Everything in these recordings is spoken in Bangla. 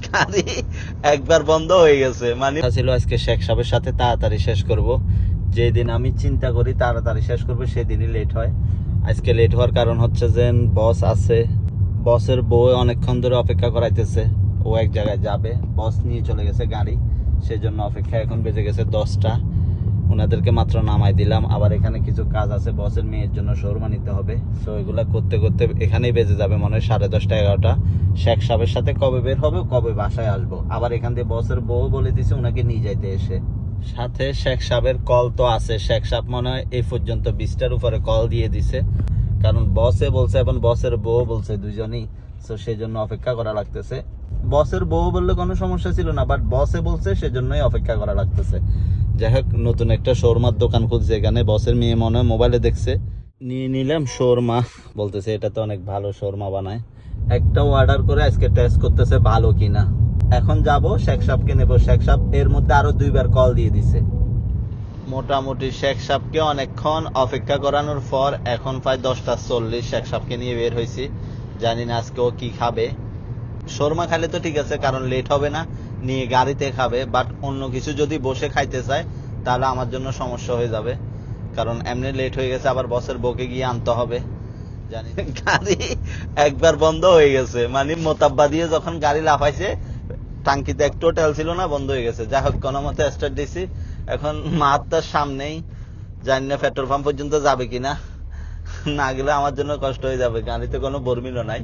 গাড়ি একবার বন্ধ হয়ে গেছে, মানে ছিল আজকে শেখ সাহেবের সাথে তাড়াতাড়ি শেষ করব। যেদিন আমি চিন্তা করি তাড়াতাড়ি শেষ করব সেদিনই লেট হয়। আজকে লেট হওয়ার কারণ হচ্ছে যে বস আছে, বসের বউ অনেকক্ষণ ধরে অপেক্ষা করাইতেছে। ও এক জায়গায় যাবে, বস নিয়ে চলে গেছে গাড়ি, সেজন্য অপেক্ষা। এখন বেজে গেছে 10টা, ওনাদেরকে মাত্র নামাই দিলাম। আবার এখানে কিছু কাজ আছে, বসের মেয়ের জন্য শোরমা নিতে হবে। সো এগুলা করতে করতে এখানেই বেজে যাবে মনে হয় 10:30 11টা। শেখ সাহেবের সাথে কবে বের হবে, কবে বাসায় আসবো। আবার এখান দিয়ে বসের বউ বলে দিছে ওনাকে নিয়ে যাইতে এসে। সাথে শেখ সাহেবের কল তো আছে। শেখ সাহেব মনে হয় এই পর্যন্ত 20টার উপরে কল দিয়ে দিছে, কারণ বসে বলছে এবং বসের বউ বলছে, দুজনই। সো সেই জন্য অপেক্ষা করা লাগতেছে। বসের বউ বললে কোনো সমস্যা ছিল না, বাট বসে বলছে সেজন্যই অপেক্ষা করা লাগতেছে। যাই হোক, নতুন একটা শোরমার দোকান খুঁজছে এখানে। বসের মেয়ে মনে হয় মোবাইলে দেখছে, নিয়ে নিলাম শোরমা। বলতেছে এটা তো অনেক ভালো শোরমা বানায়। একটাও অর্ডার করে আজকে টেস্ট করতেছে ভালো কিনা। এখন যাব শেখ সাহেবকে নেবো। শেখ সাহেব এর মধ্যে আরো 2বার কল দিয়ে দিছে। মোটামুটি শেখ সাহেবকে অনেকক্ষণ অপেক্ষা করানোর পর এখন প্রায় 10:40 শেখ সাহেবকে নিয়ে বের হয়েছি। জানি না আজকে ও কি খাবে। শর্মা খাইলে তো ঠিক আছে, কারণ লেট হবে না, নিয়ে গাড়িতে খাবে। বাট অন্য কিছু যদি বসে খাইতে চায় তাহলে আমার জন্য সমস্যা হয়ে যাবে, কারণ এমনি লেট হয়ে গেছে। আবার বসের বউকে গিয়ে আনতে হবে। জানি না, গাড়ি একবার বন্ধ হয়ে গেছে, মানে মোতাব্বা দিয়ে যখন গাড়ি লাফাইছে টাঙ্কিতে একটু তেল ছিল না, বন্ধ হয়ে গেছে। যাই হোক, কোনো মতে স্টার্ট দিছি। এখন মাথার সামনেই, জানি না পেট্রোল পাম্প পর্যন্ত যাবে কিনা। না গেলে আমার জন্য কষ্ট হয়ে যাবে। গাড়িতে কোনো বর্মিলও নাই,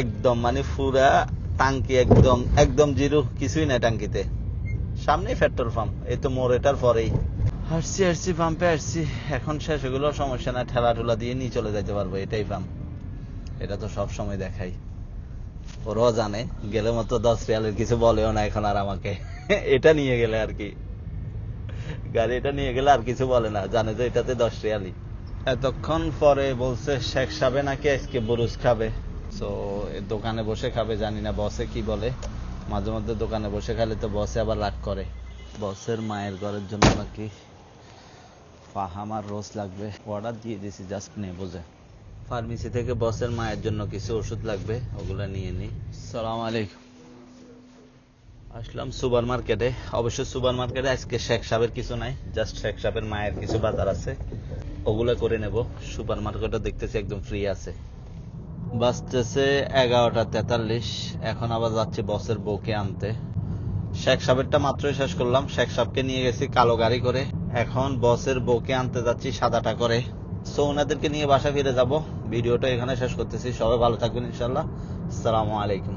একদম মানে পুরা টাঙ্কি একদম একদম জিরো, কিছুই নাই টাঙ্কিতে। সামনেই পেট্রোল পাম্প, এই তো মোড় এটার পরেই। আসছি পাম্পে আসছি। এখন শেষ, এগুলো সমস্যা না, ঠেলা ঠুলা দিয়ে নিয়ে চলে যেতে পারবো। এটাই পাম্প, এটা তো সব সময় দেখাই। ওরাও জানে, গেলে মতো 10 রিয়ালের কিছু বলেও না এখন আর আমাকে। এটা নিয়ে গেলে আর কি, গাড়ি এটা নিয়ে গেলে আর কিছু বলে না, জানে যে এটাতে 10 রিয়ালই। এতক্ষণ পরে বলছে শেখ সাহেব নাকি আজকে বুরুজ খাবে। তো দোকানে বসে খাবে, জানি না বসে কি বলে। মাঝে মধ্যে দোকানে বসে খেলে তো বসে আবার রাগ করে। বসের মায়ের ঘরের জন্য নাকি ফাহাম আর রোজ লাগবে, অর্ডার দিয়ে দিছি, জাস্ট নেবো যে। ফার্মেসি থেকে বসের মায়ের জন্য কিছু ওষুধ লাগবে, ওগুলা নিয়ে নি। সালাম আলাইকুম। আসলাম সুপার মার্কেটে। অবশ্য সুপার মার্কেটে আজকে শেখ সাহেবের কিছু নাই, জাস্ট শেখ সাহেবের মায়ের কিছু বাজার আছে, ওগুলা করে নেব। সুপার মার্কেটে দেখতেছি একদম ফ্রি আছে। বাজতেছে 11:43। এখন আবার যাচ্ছি বসের বউকে আনতে। শেখ সাহেবেরটা মাত্রই শেষ করলাম। শেখ সাহেবকে নিয়ে গেছি কালো গাড়ি করে। এখন বসের বউকে আনতে যাচ্ছি সাদাটা করে। সো ওনাদেরকে নিয়ে বাসা ফিরে যাব। ভিডিওটা এখানে শেষ করতেছি। সবাই ভালো থাকবেন ইনশাল্লাহ। আসসালামু আলাইকুম।